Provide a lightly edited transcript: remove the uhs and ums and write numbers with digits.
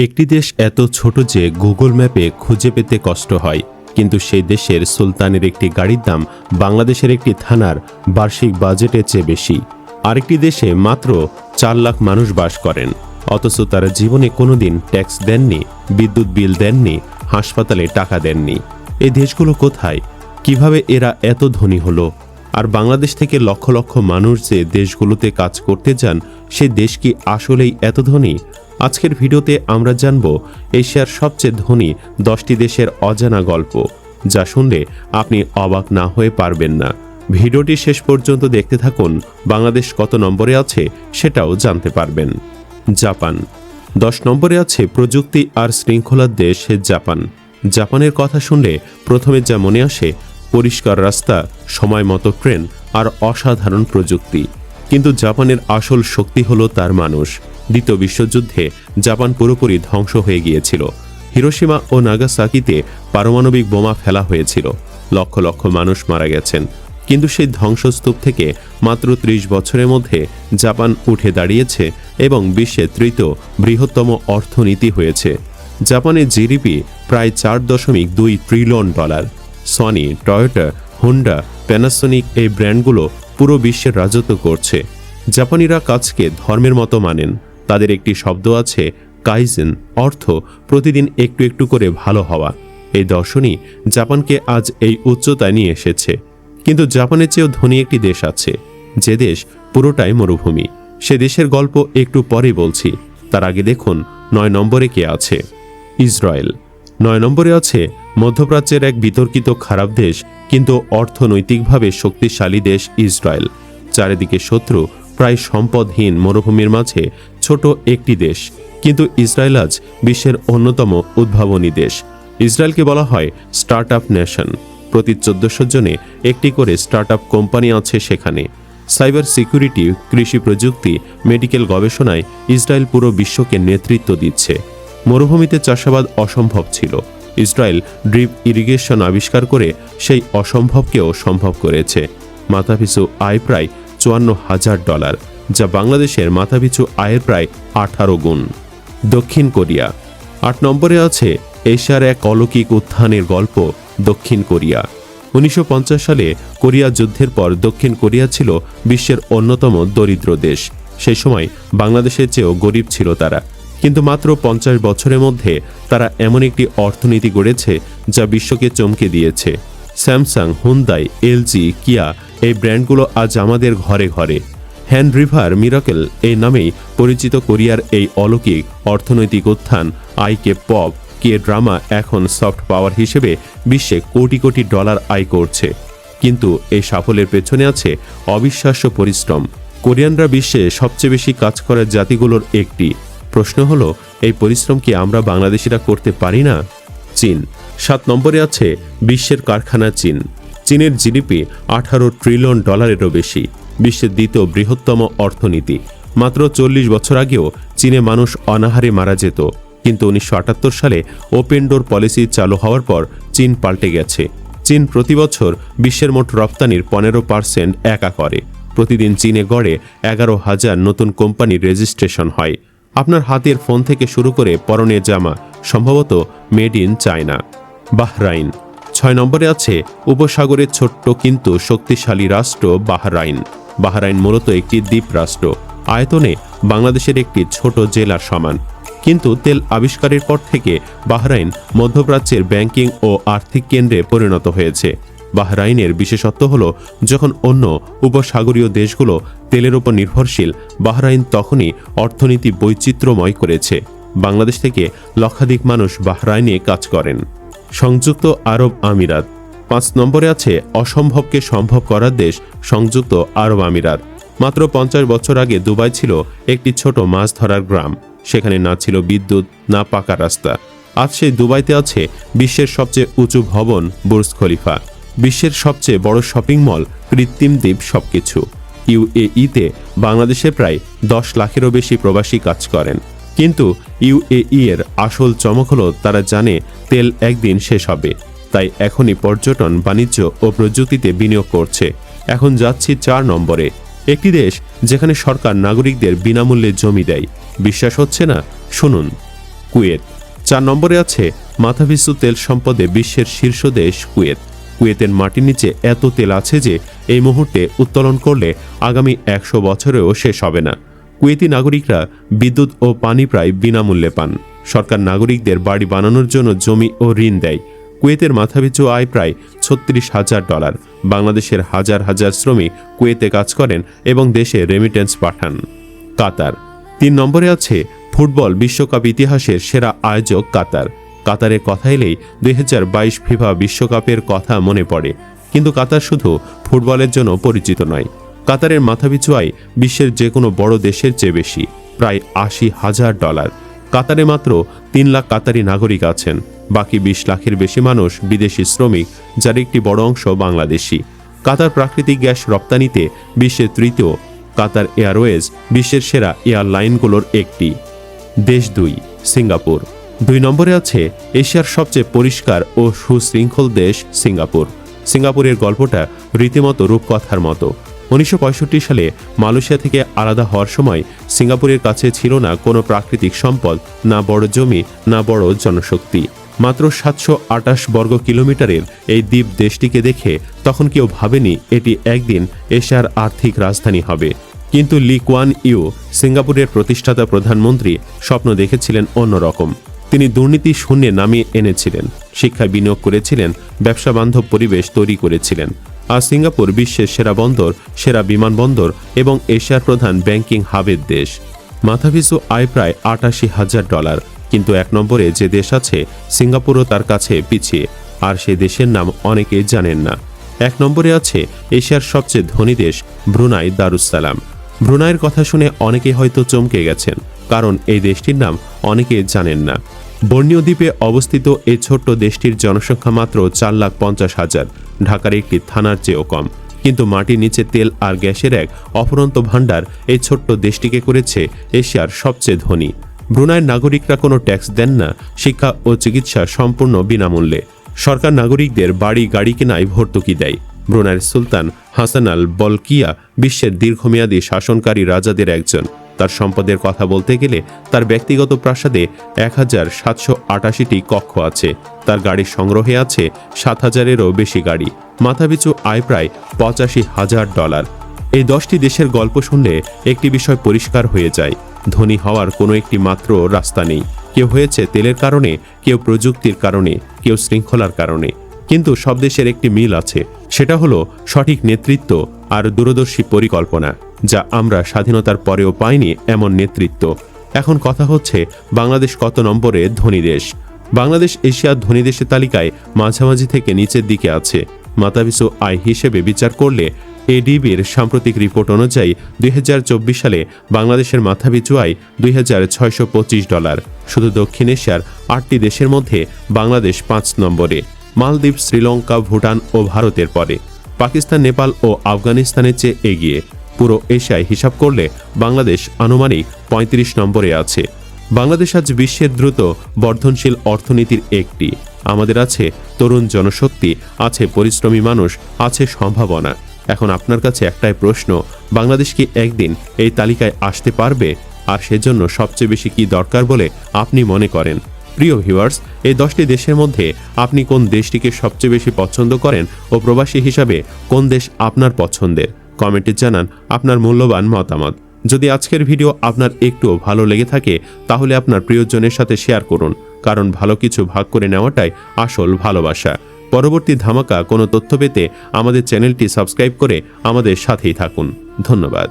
একটি দেশ এত ছোট যে গুগল ম্যাপে খুঁজে পেতে কষ্ট হয়, কিন্তু সেই দেশের সুলতানের একটি গাড়ির দাম বাংলাদেশের একটি থানার বার্ষিক বাজেটের চেয়ে বেশি। আরেকটি দেশে মাত্র 4 লাখ মানুষ বাস করেন, অথচ তারা জীবনে কোনোদিন ট্যাক্স দেননি, বিদ্যুৎ বিল দেননি, হাসপাতালে টাকা দেননি। এই দেশগুলো কোথায়? কিভাবে এরা এত ধনী হলো? আর বাংলাদেশ থেকে লক্ষ লক্ষ মানুষ যে দেশগুলোতে কাজ করতে যান, সে দেশ কি আসলেই এত ধনী? আজকের ভিডিওতে আমরা জানব এশিয়ার সবচেয়ে ধনী 10টি দেশের অজানা গল্প, যা শুনলে আপনি অবাক না হয়ে পারবেন না। ভিডিওটি শেষ পর্যন্ত দেখতে থাকুন। বাংলাদেশ কত নম্বরে আছে সেটাও জানতে পারবেন। জাপান 10 নম্বরে আছে। প্রযুক্তি আর শৃঙ্খলার দেশ জাপান। জাপানের কথা শুনলে প্রথমে যা মনে আসে, পরিষ্কার রাস্তা, সময় মতো ট্রেন আর অসাধারণ প্রযুক্তি। কিন্তু জাপানের আসল শক্তি হলো তার মানুষ। দ্বিতীয় বিশ্বযুদ্ধে জাপান পুরোপুরি ধ্বংস হয়ে গিয়েছিল। হিরোশিমা ও নাগাসাকিতে পারমাণবিক বোমা ফেলা হয়েছিল, লক্ষ লক্ষ মানুষ মারা গেছেন। কিন্তু সেই ধ্বংসস্তূপ থেকে মাত্র 30 বছরের মধ্যে জাপান উঠে দাঁড়িয়েছে এবং বিশ্বের তৃতীয় বৃহত্তম অর্থনীতি হয়েছে। জাপানের জিডিপি প্রায় $4.2 trillion. Sony, Toyota, Honda, Panasonic এই ব্র্যান্ডগুলো পুরো বিশ্বের রাজত্ব করছে। জাপানিরা কাজকে ধর্মের মতো মানেন। তাদের একটি শব্দ আছে, কাইজেন, অর্থ প্রতিদিন একটু একটু করে ভালো হওয়া। এই দর্শনই জাপানকে আজ এই উচ্চতায় নিয়ে এসেছে। কিন্তু জাপানের চেয়েও ধনী একটি দেশ আছে, যে দেশ পুরোটাই মরুভূমি। সে দেশের গল্প একটু পরে বলছি। তার আগে দেখুন 9 নম্বরে কে আছে। ইসরায়েল 9 নম্বরে আছে। মধ্যপ্রাচ্যের এক বিতর্কিত খারাপ দেশ, কিন্তু অর্থনৈতিকভাবে শক্তিশালী দেশ ইসরায়েল। চারিদিকে শত্রু, প্রায় সম্পদহীন মরুভূমির মাঝে ছোট একটি দেশ, কিন্তু ইসরায়েল আজ বিশ্বের অন্যতম উদ্ভাবনী দেশ। ইসরায়েলকে বলা হয় স্টার্ট আপ নেশন। প্রতি 1400 জনে একটি করে স্টার্ট আপ কোম্পানি আছে সেখানে। সাইবার সিকিউরিটি, কৃষি প্রযুক্তি, মেডিকেল গবেষণায় ইসরায়েল পুরো বিশ্বকে নেতৃত্ব দিচ্ছে। মরুভূমিতে চাষাবাদ অসম্ভব ছিল। ইসরায়েল ড্রিপ ইরিগেশন আবিষ্কার করে সেই অসম্ভবকেও সম্ভব করেছে। মাথাপিছু আয় প্রায় $54,000, যা বাংলাদেশের মাথাপিছু আয়ের প্রায় 18 গুণ। দক্ষিণ কোরিয়া 8 নম্বরে আছে। এশিয়ার এক অলৌকিক উত্থানের গল্প, দক্ষিণ কোরিয়া। 1950 সালে কোরিয়া যুদ্ধের পর দক্ষিণ কোরিয়া ছিল বিশ্বের অন্যতম দরিদ্র দেশ। সেই সময় বাংলাদেশের চেয়েও গরিব ছিল তারা। কিন্তু মাত্র 50 বছরের মধ্যে তারা এমন একটি অর্থনীতি গড়েছে যা বিশ্বকে চমকে দিয়েছে। স্যামসাং, হুন্দাই, এলজি, কিয়া এই ব্র্যান্ডগুলো আজ আমাদের ঘরে ঘরে। হ্যান্ড রিভার মিরাকেল এই নামেই পরিচিত কোরিয়ার এই অলৌকিক অর্থনৈতিক উত্থান। আইকে পপ, কে ড্রামা এখন সফট পাওয়ার হিসেবে বিশ্বে কোটি কোটি ডলার আয় করছে। কিন্তু এই সাফল্যের পেছনে আছে অবিশ্বাস্য পরিশ্রম। কোরিয়ানরা বিশ্বে সবচেয়ে বেশি কাজ করার জাতিগুলোর একটি। প্রশ্ন হলো, এই পরিশ্রম কি আমরা বাংলাদেশিরা করতে পারি না? চীন 7 নম্বরে আছে। বিশ্বের কারখানা চীন। চীনের জিডিপি $18 ট্রিলিয়ন বেশি, বিশ্বের দ্বিতীয় বৃহত্তম অর্থনীতি। মাত্র 40 বছর আগেও চীনে মানুষ অনাহারে মারা যেত, কিন্তু 1978 সালে ওপেন ডোর পলিসি চালু হওয়ার পর চীন পাল্টে গেছে। চীন প্রতি বছর বিশ্বের মোট রপ্তানির 15% একা করে। প্রতিদিন চীনে গড়ে 11,000 নতুন কোম্পানির রেজিস্ট্রেশন হয়। আপনার হাতের ফোন থেকে শুরু করে পরনের জামা সম্ভবত মেড ইন চায়না। বাহরাইন 6 নম্বরে আছে। উপসাগরের ছোট্ট কিন্তু শক্তিশালী রাষ্ট্র বাহরাইন। বাহরাইন মূলত একটি দ্বীপ রাষ্ট্র। আয়তনে বাংলাদেশের একটি ছোট জেলার সমান। কিন্তু তেল আবিষ্কারের পর থেকে বাহরাইন মধ্যপ্রাচ্যের ব্যাংকিং ও আর্থিক কেন্দ্রে পরিণত হয়েছে। বাহরাইনের বিশেষত্ব হল, যখন অন্য উপসাগরীয় দেশগুলো তেলের উপর নির্ভরশীল, বাহরাইন তখনই অর্থনীতি বৈচিত্র্যময় করেছে। বাংলাদেশ থেকে লক্ষাধিক মানুষ বাহরাইনে কাজ করেন। সংযুক্ত আরব আমিরাত 5 নম্বরে আছে। অসম্ভবকে সম্ভব করার দেশ সংযুক্ত আরব আমিরাত। মাত্র 50 বছর আগে দুবাই ছিল একটি ছোট মাছ ধরার গ্রাম। সেখানে না ছিল বিদ্যুৎ, না পাকা রাস্তা। আজ সেই দুবাইতে আছে বিশ্বের সবচেয়ে উঁচু ভবন বুর্জ খলিফা, বিশ্বের সবচেয়ে বড় শপিং মল, কৃত্রিম দ্বীপ, সবকিছু। ইউএইতে বাংলাদেশে প্রায় 10 লাখেরও বেশি প্রবাসী কাজ করেন। কিন্তু ইউএই এর আসল চমক হলো, তারা জানে তেল একদিন শেষ হবে, তাই এখনই পর্যটন, বাণিজ্য ও প্রযুক্তিতে বিনিয়োগ করছে। এখন যাচ্ছি 4 নম্বরে। একটি দেশ যেখানে সরকার নাগরিকদের বিনামূল্যে জমি দেয়। বিশ্বাস হচ্ছে না? শুনুন। কুয়েত। 4 নম্বরে আছে মাথাপিছু তেল সম্পদে বিশ্বের শীর্ষ দেশ কুয়েত। কুয়েতের মাটির নিচে এত তেল আছে যে এই মুহূর্তে উত্তোলন করলে আগামী 100 বছরেও শেষ হবে না। কুয়েতি নাগরিকরা বিদ্যুৎ ও পানি প্রায় বিনামূল্যে পান। সরকার নাগরিকদের বাড়ি বানানোর জন্য জমি ও ঋণ দেয়। কুয়েতের মাথাপিছু আয় প্রায় $36,000। বাংলাদেশের হাজার হাজার শ্রমিক কুয়েতে কাজ করেন এবং দেশে রেমিটেন্স পাঠান। কাতার। 3 নম্বরে আছে ফুটবল বিশ্বকাপ ইতিহাসের সেরা আয়োজক কাতার। কাতারের কথা এলেই 2022 ফিফা বিশ্বকাপের কথা মনে পড়ে। কিন্তু কাতার শুধু ফুটবলের জন্য পরিচিত নয়। কাতারের মাথাপিছু আয় বিশ্বের যে কোনো বড় দেশের চেয়ে বেশি, প্রায় $80,000। কাতারে মাত্র 3 লাখ কাতারি নাগরিক আছেন। বাকি 20 লাখের বেশি মানুষ বিদেশি শ্রমিক, যার একটি বড় অংশ বাংলাদেশি। কাতার প্রাকৃতিক গ্যাস রপ্তানিতে বিশ্বের তৃতীয়। কাতার এয়ারওয়েজ বিশ্বের সেরা এয়ারলাইনগুলোর একটি। দেশ 2 সিঙ্গাপুর। 2 নম্বরে আছে এশিয়ার সবচেয়ে পরিষ্কার ও সুশৃঙ্খল দেশ সিঙ্গাপুর। সিঙ্গাপুরের গল্পটা রীতিমতো রূপকথার মতো। 1965 সালে মালয়েশিয়া থেকে আলাদা হওয়ার সময় সিঙ্গাপুরের কাছে ছিল না কোনো প্রাকৃতিক সম্পদ, না বড় জমি, না বড় জনশক্তি। মাত্র 728 বর্গ কিলোমিটারের এই দ্বীপ দেশটিকে দেখে তখন কেউ ভাবেনি এটি একদিন এশিয়ার আর্থিক রাজধানী হবে। কিন্তু লি কুয়ান ইউ, সিঙ্গাপুরের প্রতিষ্ঠাতা প্রধানমন্ত্রী, স্বপ্ন দেখেছিলেন অন্যরকম। তিনি দুর্নীতি শূন্যে নামিয়ে এনেছিলেন, শিক্ষায় বিনিয়োগ করেছিলেন, ব্যবসা বান্ধব পরিবেশ তৈরি করেছিলেন। আর সিঙ্গাপুর বিশ্বের সেরা বন্দর, সেরা বিমানবন্দর এবং এশিয়ার প্রধান ব্যাংকিং হাবের দেশ। মাথাপিছু আয় প্রায় $88,000। কিন্তু 1 নম্বরে যে দেশ আছে সিঙ্গাপুরও তার কাছে পিছিয়ে, আর সেই দেশের নাম অনেকেই জানেন না। 1 নম্বরে আছে এশিয়ার সবচেয়ে ধনী দেশ ব্রুনাই দারুসসালাম। ব্রুনাইয়ের কথা শুনে অনেকে হয়তো চমকে গেছেন, কারণ এই দেশটির নাম অনেকে জানেন না। বর্ণীয় দ্বীপে অবস্থিত এই ছোট্ট দেশটির জনসংখ্যা মাত্র 4,50,000, ঢাকার একটি থানার চেয়েও কম। কিন্তু মাটির নিচে তেল আর গ্যাসের এক অফুরন্ত ভাণ্ডার এই ছোট্ট দেশটিকে করেছে এশিয়ার সবচেয়ে ধনী। ব্রুনাইয়ের নাগরিকরা কোনো ট্যাক্স দেন না, শিক্ষা ও চিকিৎসা সম্পূর্ণ বিনামূল্যে। সরকার নাগরিকদের বাড়ি গাড়ি কেনায় ভর্তুকি দেয়। ব্রুনাইয়ের সুলতান হাসান আল বলকিয়া বিশ্বের দীর্ঘমেয়াদী শাসনকারী রাজাদের একজন। তার সম্পদের কথা বলতে গেলে তার ব্যক্তিগত প্রাসাদে 1788টি কক্ষ আছে। তার গাড়ির সংগ্রহে আছে 7,000-এরও বেশি গাড়ি। মাথাপিছু আয় প্রায় $85,000। এই 10টি দেশের গল্প শুনলে একটি বিষয় পরিষ্কার হয়ে যায়, ধনী হওয়ার কোনো একটি মাত্র রাস্তা নেই। কেউ হয়েছে তেলের কারণে, কেউ প্রযুক্তির কারণে, কেউ শৃঙ্খলার কারণে। কিন্তু সব দেশের একটি মিল আছে, সেটা হলো সঠিক নেতৃত্ব আর দূরদর্শী পরিকল্পনা, যা আমরা স্বাধীনতার পরেও পাইনি এমন নেতৃত্ব। এখন কথা হচ্ছে বাংলাদেশ কত নম্বরে ধনী দেশ? বাংলাদেশ এশিয়ার ধনী দেশের তালিকায় মাঝামাঝি থেকে নিচের দিকে আছে। মাথাপিছু আয় হিসেবে বিচার করলে এডিবির সাম্প্রতিক রিপোর্ট অনুযায়ী 2024 সালে বাংলাদেশের মাথাপিছু আয় $2,625। শুধু দক্ষিণ এশিয়ার 8টি দেশের মধ্যে বাংলাদেশ 5 নম্বরে। মালদ্বীপ, শ্রীলঙ্কা, ভুটান ও ভারতের পরে। পাকিস্তান, নেপাল ও আফগানিস্তানের চেয়ে এগিয়ে। পুরো এশিয়ায় হিসাব করলে বাংলাদেশ আনুমানিক 35 নম্বরে আছে। বাংলাদেশ আজ বিশ্বের দ্রুত বর্ধনশীল অর্থনীতির একটি। আমাদের আছে তরুণ জনশক্তি, আছে পরিশ্রমী মানুষ, আছে সম্ভাবনা। এখন আপনার কাছে একটাই প্রশ্ন, বাংলাদেশ কি একদিন এই তালিকায় আসতে পারবে? আর সেজন্য সবচেয়ে বেশি কি দরকার বলে আপনি মনে করেন? প্রিয় ভিউয়ার্স, এই 10টি দেশের মধ্যে আপনি কোন দেশটিকে সবচেয়ে বেশি পছন্দ করেন ও প্রবাসী হিসাবে কোন দেশ আপনার পছন্দের? কমেন্টে জানান আপনার মূল্যবান মতামত। যদি আজকের ভিডিও আপনার একটুও ভালো লেগে থাকে তাহলে আপনার প্রিয়জনের সাথে শেয়ার করুন, কারণ ভালো কিছু ভাগ করে নেওয়াটাই আসল ভালোবাসা। পরবর্তী ধামাকা কোনো তথ্য পেতে আমাদের চ্যানেলটি সাবস্ক্রাইব করে আমাদের সাথেই থাকুন। ধন্যবাদ।